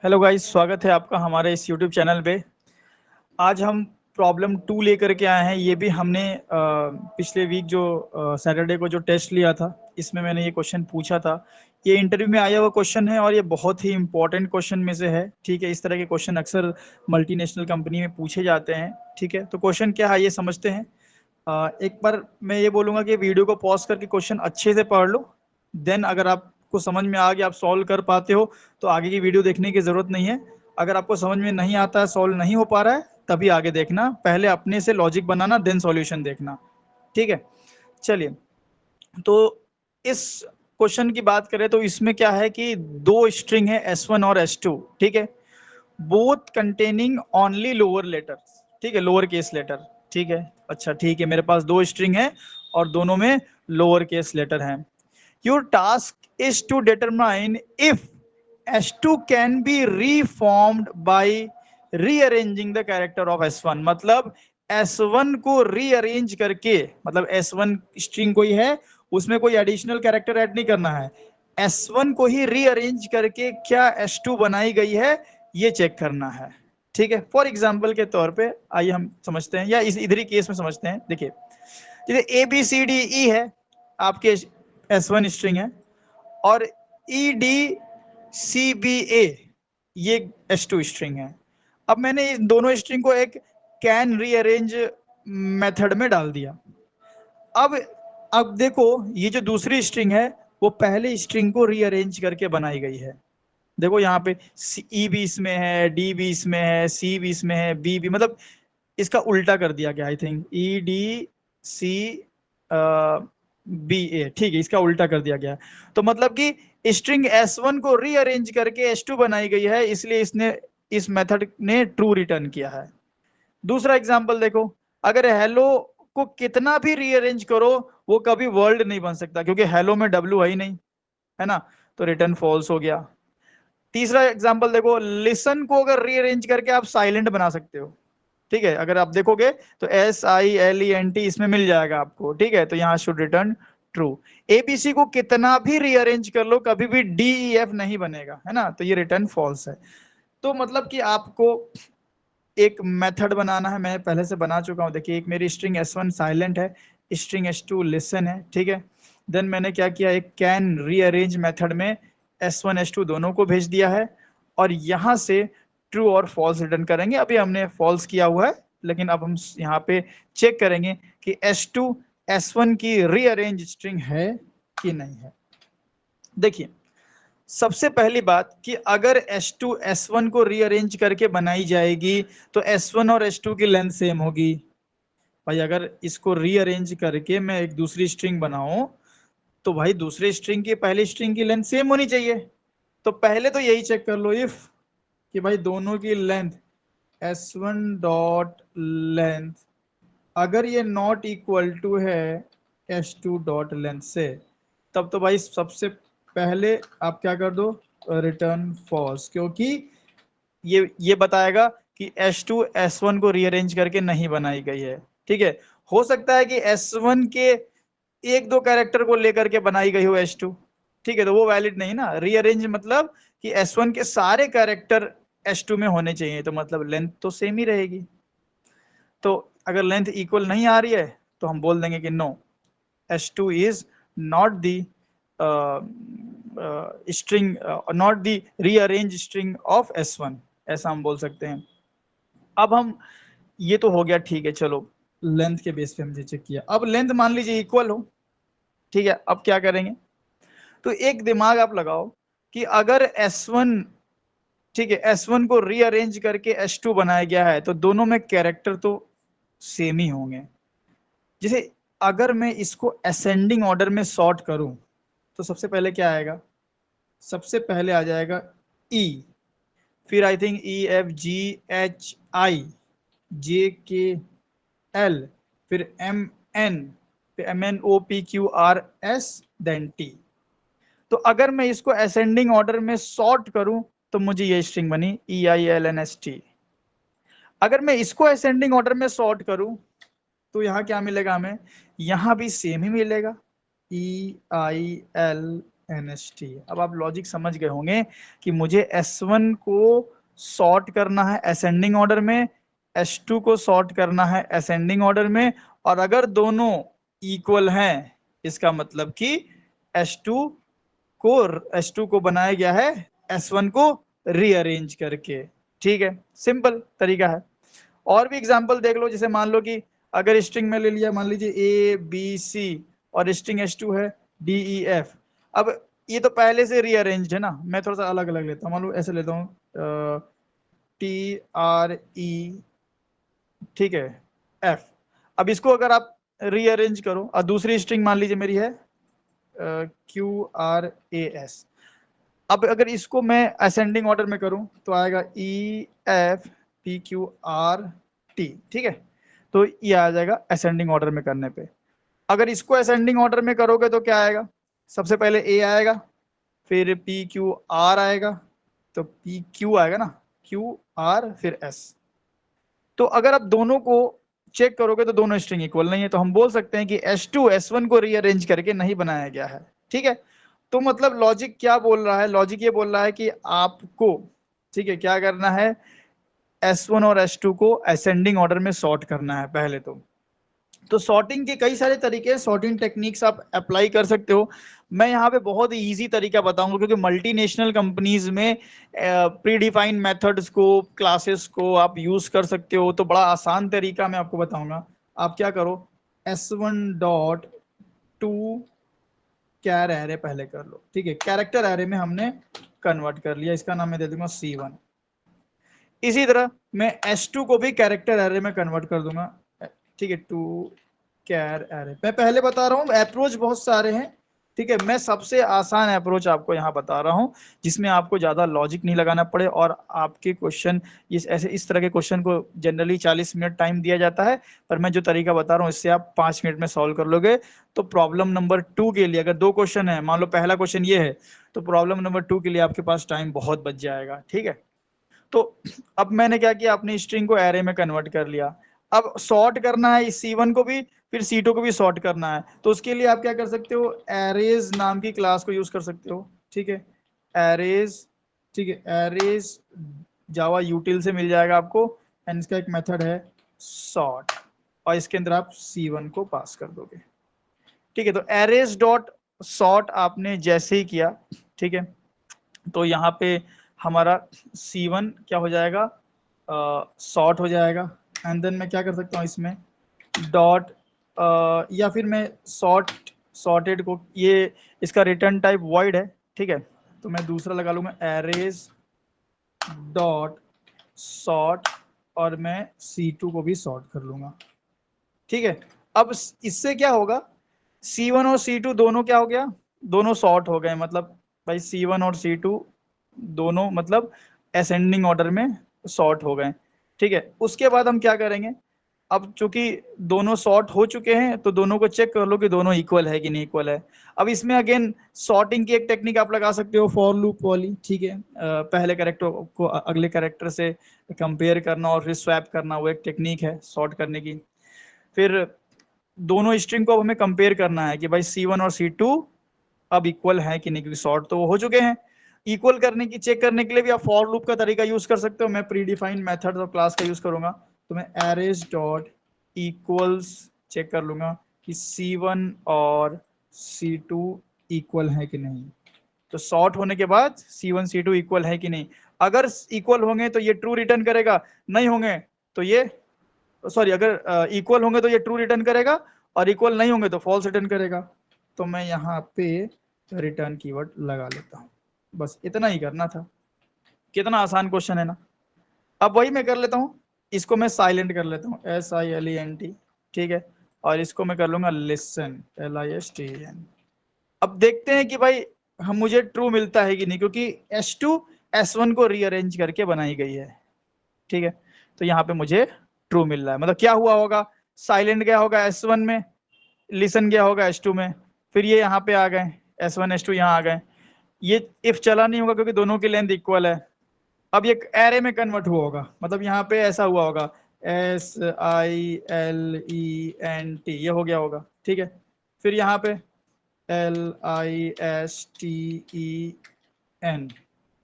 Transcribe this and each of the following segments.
Hello guys, स्वागत है आपका हमारे इस यूट्यूब चैनल पे। आज हम प्रॉब्लम 2 लेकर के आए हैं। ये भी हमने पिछले वीक जो सैटरडे को जो टेस्ट लिया था, इसमें मैंने ये क्वेश्चन पूछा था। ये इंटरव्यू में आया हुआ क्वेश्चन है और ये बहुत ही इंपॉर्टेंट क्वेश्चन में से है। ठीक है, इस तरह के क्वेश्चन अक्सर मल्टीनेशनल कंपनी में पूछे जाते हैं। ठीक है, तो क्वेश्चन क्या है ये समझते हैं। एक बार मैं ये बोलूँगा कि वीडियो को पॉज करके क्वेश्चन अच्छे से पढ़ लो। देन अगर आपको समझ में आ गया, आप सॉल्व कर पाते हो, तो आगे की वीडियो देखने की ज़रूरत नहीं है। अगर आपको समझ में नहीं आता है, सॉल्व नहीं हो पा रहा है, तभी आगे देखना। पहले अपने से लॉजिक बनाना, देन सॉल्यूशन देखना। ठीक है, चलिए। तो इस क्वेश्चन की बात करें तो इसमें क्या है कि दो स्ट्रिंग है S1 और S2। ठीक है, both containing only lower letter. ठीक है, लोअर केस लेटर। ठीक है, अच्छा ठीक है, मेरे पास दो स्ट्रिंग है और दोनों में लोअर केस लेटर हैं। Your task is to determine if S2 can be reformed by rearranging the character of S1। मतलब S1 को रीअरेंज करके, मतलब S1 स्ट्रिंग कोई है, उसमें कोई एडिशनल कैरेक्टर ऐड नहीं करना है। S1 को ही रीअरेंज करके क्या S2 बनाई गई है, ये चेक करना है। ठीक है, फॉर एग्जाम्पल के तौर पे आइए हम समझते हैं, या इस इधर ही केस में समझते हैं। देखिए, जैसे ABCDE है, आपके S1 स्ट्रिंग है, और EDCBA ये S2 स्ट्रिंग है। अब मैंने इन दोनों स्ट्रिंग को एक कैन रीअरेंज मेथड में डाल दिया। अब अब देखो, ये जो दूसरी स्ट्रिंग है वो पहले स्ट्रिंग को रीअरेंज करके बनाई गई है। देखो यहाँ पे ई भी इसमें है, डी भी इसमें है, सी भी इसमें है, बी भी, मतलब इसका उल्टा कर दिया गया। आई थिंक EDC BA, ठीक है, इसका उल्टा कर दिया गया। तो मतलब कि स्ट्रिंग S1 को रीअरेंज करके S2 बनाई गई है, इसलिए इसने इस मेथड ने ट्रू रिटर्न किया है। दूसरा एग्जांपल देखो, अगर हेलो को कितना भी रीअरेंज करो, वो कभी वर्ल्ड नहीं बन सकता, क्योंकि हेलो में W है ही नहीं, है ना, तो रिटर्न फॉल्स हो गया। तीसरा एग्जांपल देखो, लिसन को अगर रीअरेंज करके आप साइलेंट बना सकते हो। ठीक है, अगर आप देखोगे तो SILENT इसमें मिल जाएगा आपको। ठीक है, तो यहाँ शुड रिटर्न ट्रू। ABC को कितना भी रीअरेंज कर लो, कभी भी DEF नहीं बनेगा, है ना, तो ये रिटर्न फॉल्स है। तो मतलब कि आपको एक मेथड बनाना है, मैं पहले से बना चुका हूं। देखिए, एक मेरी स्ट्रिंग S1 साइलेंट है, स्ट्रिंग S2 लिसन है। ठीक है, देन मैंने क्या किया, एक कैन रीअरेंज मेथड में S1 S2 दोनों को भेज दिया है, और यहां से ट्रू और फॉल्स रिटर्न करेंगे। अभी हमने फॉल्स किया हुआ है, लेकिन अब हम यहाँ पे चेक करेंगे कि S2 S1 की रीअरेंज स्ट्रिंग है कि नहीं है। देखिए, सबसे पहली बात कि अगर S2 S1 को रीअरेंज करके बनाई जाएगी तो S1 और S2 की लेंथ सेम होगी। भाई अगर इसको रीअरेंज करके मैं एक दूसरी स्ट्रिंग बनाऊं, तो भाई दूसरी स्ट्रिंग की पहली स्ट्रिंग की लेंथ सेम होनी चाहिए। तो पहले तो यही चेक कर लो इफ, कि भाई दोनों की लेंथ S1 डॉट लेंथ, अगर ये नॉट इक्वल टू है S2 डॉट लेंथ से, तब तो भाई सबसे पहले आप क्या कर दो, रिटर्न फॉल्स, क्योंकि ये बताएगा कि S2 S1 को रीअरेंज करके नहीं बनाई गई है। ठीक है, हो सकता है कि S1 के एक दो कैरेक्टर को लेकर के बनाई गई हो S2। ठीक है, तो वो वैलिड नहीं ना। रीअरेंज मतलब कि S1 के सारे कैरेक्टर S2 में होने चाहिए, तो मतलब लेंथ तो सेम ही रहेगी। तो अगर लेंथ इक्वल नहीं आ रही है तो हम बोल देंगे कि no, S2 is not the string, not the rearrange string of S1, ऐसा हम बोल सकते हैं। अब हम, ये तो हो गया, ठीक है, चलो लेंथ के बेस पे हमने चेक किया। अब लेंथ मान लीजिए इक्वल हो। ठीक है, अब क्या करेंगे, तो एक दिमाग आप लगाओ कि अगर S1, ठीक है, S1 को रीअरेंज करके S2 बनाया गया है, तो दोनों में कैरेक्टर तो सेम ही होंगे। जैसे अगर मैं इसको असेंडिंग ऑर्डर में सॉर्ट करूं, तो सबसे पहले क्या आएगा, सबसे पहले आ जाएगा E, फिर आई थिंक EFGHIJKL, फिर MN, फिर MNOPQRS, देन T। तो अगर मैं इसको असेंडिंग ऑर्डर में सॉर्ट करूं, तो मुझे ये स्ट्रिंग बनी EILNST। अगर मैं इसको असेंडिंग ऑर्डर में सॉर्ट करूं, तो यहाँ क्या मिलेगा हमें, यहाँ भी सेम ही मिलेगा, EILNST। NH3। अब आप लॉजिक समझ गए होंगे कि मुझे S1 को सॉर्ट करना है असेंडिंग ऑर्डर में, S2 को सॉर्ट करना है असेंडिंग ऑर्डर में, और अगर दोनों इक्वल हैं इसका मतलब कि S2 को बनाया गया है S1 को रीअरेंज करके। ठीक है, सिंपल तरीका है। और भी एग्जांपल देख लो, जैसे मान लो कि अगर स्ट्रिंग में ले लिया, मान लीजिए ABC और स्ट्रिंग S2 है DEF। अब ये तो पहले से रीअरेंज्ड है ना, मैं थोड़ा सा अलग अलग लेता हूँ, मान लो ऐसे लेता हूँ TRE, ठीक है, F। अब इसको अगर आप रीअरेंज करो और दूसरी स्ट्रिंग मान लीजिए मेरी है QRAS। अब अगर इसको मैं असेंडिंग ऑर्डर में करूं तो आएगा EFPQRT, ठीक है, तो ये आ जाएगा असेंडिंग ऑर्डर में करने पे। अगर इसको असेंडिंग ऑर्डर में करोगे तो क्या आएगा, सबसे पहले A आएगा, फिर PQR आएगा, तो PQ आएगा ना, QR फिर S। तो अगर आप दोनों को चेक करोगे तो दोनों स्ट्रिंग इक्वल नहीं है, तो हम बोल सकते हैं कि S2 S1 को रीअरेंज करके नहीं बनाया गया है। ठीक है, तो मतलब लॉजिक क्या बोल रहा है, लॉजिक ये बोल रहा है कि आपको, ठीक है, क्या करना है, S1 और S2 को असेंडिंग ऑर्डर में सॉर्ट करना है पहले तो सॉर्टिंग के कई सारे तरीके हैं, सॉर्टिंग टेक्निक्स आप अप्लाई कर सकते हो। मैं यहाँ पे बहुत ही इजी तरीका बताऊंगा, क्योंकि मल्टीनेशनल कंपनीज में प्री डिफाइंड मेथड्स को, क्लासेस को आप यूज कर सकते हो, तो बड़ा आसान तरीका मैं आपको बताऊंगा। आप क्या करो, S1.to कैर एरे पहले कर लो, ठीक है, कैरेक्टर एरे में हमने कन्वर्ट कर लिया, इसका नाम मैं दे दूंगा C1। इसी तरह मैं S2 को भी कैरेक्टर एरे में कन्वर्ट कर दूंगा, ठीक है, टू कैर एरे। मैं पहले बता रहा हूँ, अप्रोच बहुत सारे हैं, ठीक है, मैं सबसे आसान अप्रोच आपको यहाँ बता रहा हूँ, जिसमें आपको ज्यादा लॉजिक नहीं लगाना पड़े, और आपके क्वेश्चन इस तरह के क्वेश्चन को जनरली 40 मिनट टाइम दिया जाता है, पर मैं जो तरीका बता रहा हूँ इससे आप 5 मिनट में सॉल्व कर लोगे। तो प्रॉब्लम नंबर 2 के लिए अगर 2 क्वेश्चन है, मान लो पहला क्वेश्चन ये है, तो प्रॉब्लम नंबर 2 के लिए आपके पास टाइम बहुत बच जाएगा। ठीक है, तो अब मैंने क्या किया, अपनी स्ट्रिंग को एरे में कन्वर्ट कर लिया। अब सॉर्ट करना है इस C1 को भी, फिर C2 को भी सॉर्ट करना है, तो उसके लिए आप क्या कर सकते हो, एरेज नाम की क्लास को यूज कर सकते हो। ठीक है, एरेज, ठीक है, एरेज जावा यूटिल से मिल जाएगा आपको, एंड इसका एक मेथड है सॉर्ट, और इसके अंदर आप C1 को पास कर दोगे। ठीक है, तो एरेज डॉट सॉर्ट आपने जैसे ही किया, ठीक है, तो यहाँ पे हमारा C1 क्या हो जाएगा, सॉर्ट हो जाएगा। एंड देन मैं क्या कर सकता हूँ इसमें डॉट, या फिर मैं सॉर्टेड को, ये इसका रिटर्न टाइप वॉइड है, ठीक है, तो मैं दूसरा लगा लूंगा एरेज डॉट सॉर्ट, और मैं C2 को भी सॉर्ट कर लूंगा। ठीक है, अब इससे क्या होगा, C1 और C2 दोनों क्या हो गया, दोनों सॉर्ट हो गए, मतलब भाई C1 और C2 दोनों मतलब असेंडिंग ऑर्डर में सॉर्ट हो गए। ठीक है, उसके बाद हम क्या करेंगे, अब चूंकि दोनों सॉर्ट हो चुके हैं तो दोनों को चेक कर लो कि दोनों इक्वल है कि नहीं इक्वल है। अब इसमें अगेन सॉर्टिंग की एक टेक्निक आप लगा सकते हो, फॉर लूप वाली, ठीक है, पहले कैरेक्टर को अगले कैरेक्टर से कंपेयर करना और फिर स्वैप करना, वो एक टेक्निक है सॉर्ट करने की। फिर दोनों स्ट्रिंग को अब हमें कंपेयर करना है कि भाई C1 और C2 अब इक्वल है कि नहीं, क्योंकि सॉर्ट तो वो हो चुके हैं। इक्वल करने की, चेक करने के लिए भी आप फॉर लूप का तरीका यूज कर सकते हो, मैं प्री डिफाइंड मेथड और क्लास का यूज करूंगा, तो मैं एरेज डॉट इक्वल्स चेक कर लूंगा कि C1 और C2 इक्वल है कि नहीं। तो सॉर्ट होने के बाद C1 C2 इक्वल है कि नहीं, अगर इक्वल होंगे तो ये ट्रू रिटर्न करेगा, नहीं होंगे तो ये, सॉरी, अगर इक्वल होंगे तो ये ट्रू रिटर्न करेगा, और इक्वल नहीं होंगे तो फॉल्स रिटर्न करेगा। तो मैं यहाँ पे रिटर्न कीवर्ड लगा लेता हूँ, बस इतना ही करना था। कितना आसान क्वेश्चन है ना। अब वही मैं कर लेता हूँ, इसको मैं साइलेंट कर लेता हूँ, SILENT, ठीक है, और इसको मैं कर लूंगा लिसन, LISTEN। अब देखते हैं कि भाई हम मुझे ट्रू मिलता है कि नहीं, क्योंकि S2 S1 को रीअरेंज करके बनाई गई है। ठीक है, तो यहाँ पे मुझे ट्रू मिल रहा है, मतलब क्या हुआ होगा, साइलेंट गया होगा S1 में, लिसन गया होगा S2 में, फिर ये यहाँ पे आ गए, S1 S2 यहाँ आ गए, ये इफ चला नहीं होगा क्योंकि दोनों की लेंथ इक्वल है। अब ये एरे में कन्वर्ट हुआ होगा, मतलब यहाँ पे ऐसा हुआ होगा SILENT, ये हो गया होगा। ठीक है, फिर यहाँ पे LISTEN,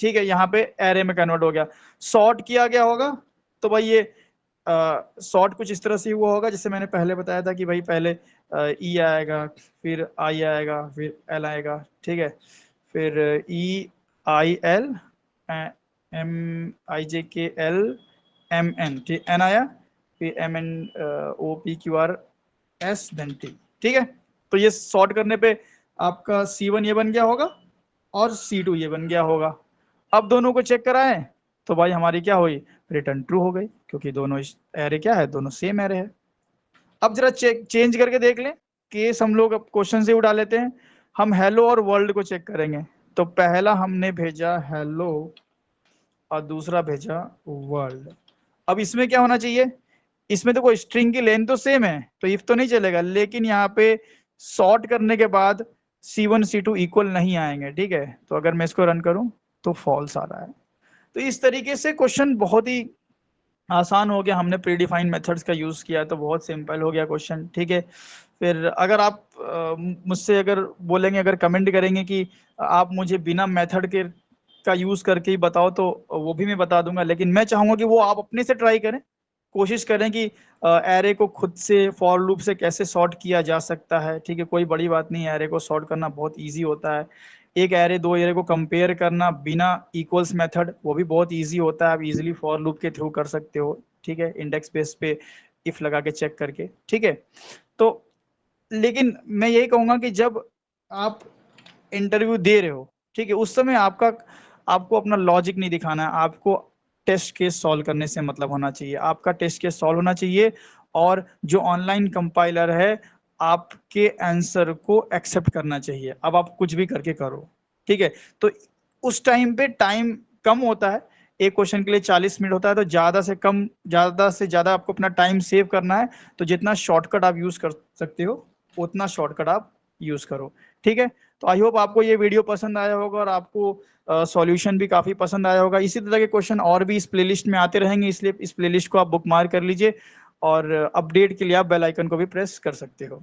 ठीक है, यहाँ पे एरे में कन्वर्ट हो गया, सॉर्ट किया गया होगा। तो भाई ये सॉर्ट कुछ इस तरह से हुआ होगा, जैसे मैंने पहले बताया था कि भाई पहले ई आएगा, फिर आई आएगा, फिर एल आएगा, ठीक है, फिर ई I L M I J K L M N, ठीक, एन आया, फिर M N O P Q R S then T, ठीक है। तो ये सॉर्ट करने पे आपका C1 ये बन गया होगा और C2 ये बन गया होगा। अब दोनों को चेक कराएं तो भाई हमारी क्या हुई, रिटर्न ट्रू हो गई, क्योंकि दोनों एरे क्या है, दोनों सेम एरे है। अब जरा चेंज करके देख लें, केस हम लोग अब क्वेश्चन से उठा लेते हैं। हम हेलो और वर्ल्ड को चेक करेंगे। तो पहला हमने भेजा हेलो और दूसरा भेजा वर्ल्ड। अब इसमें क्या होना चाहिए, इसमें तो कोई स्ट्रिंग की लेंथ तो सेम है, तो इफ तो नहीं चलेगा, लेकिन यहाँ पे सॉर्ट करने के बाद C1 C2 इक्वल नहीं आएंगे, ठीक है। तो अगर मैं इसको रन करूं तो फॉल्स आ रहा है। तो इस तरीके से क्वेश्चन बहुत ही आसान हो गया, हमने प्री डिफाइंड मेथड्स का यूज किया तो बहुत सिंपल हो गया क्वेश्चन, ठीक है। फिर अगर आप मुझसे अगर बोलेंगे, अगर कमेंट करेंगे कि आप मुझे बिना मेथड के का यूज करके ही बताओ, तो वो भी मैं बता दूंगा, लेकिन मैं चाहूंगा कि वो आप अपने से ट्राई करें, कोशिश करें कि एरे को खुद से फॉर लूप से कैसे सॉर्ट किया जा सकता है, ठीक है। कोई बड़ी बात नहीं है, एरे को सॉर्ट करना बहुत इजी होता है। एक एरे दो एरे को कंपेयर करना बिना इक्वल्स मेथड, वो भी बहुत इजी होता है, आप इजीली फॉर लूप के थ्रू कर सकते हो, ठीक है, इंडेक्स बेस पे इफ लगा के चेक करके, ठीक है। तो लेकिन मैं यही कहूंगा कि जब आप इंटरव्यू दे रहे हो, ठीक है, उस समय आपको अपना लॉजिक नहीं दिखाना है, आपको टेस्ट केस सॉल्व करने से मतलब होना चाहिए, आपका टेस्ट केस सॉल्व होना चाहिए, और जो ऑनलाइन कंपाइलर है आपके आंसर को एक्सेप्ट करना चाहिए। अब आप कुछ भी करके करो, ठीक है। तो उस टाइम पे टाइम कम होता है, एक क्वेश्चन के लिए 40 मिनट होता है, तो ज्यादा से ज्यादा आपको अपना टाइम सेव करना है, तो जितना शॉर्टकट आप यूज कर सकते हो उतना शॉर्टकट आप यूज करो, ठीक है। तो आई होप आपको ये वीडियो पसंद आया होगा और आपको सॉल्यूशन भी काफी पसंद आया होगा। इसी तरह के क्वेश्चन और भी इस प्लेलिस्ट में आते रहेंगे, इसलिए इस प्लेलिस्ट को आप बुकमार्क कर लीजिए, और अपडेट के लिए आप बेल आइकन को भी प्रेस कर सकते हो।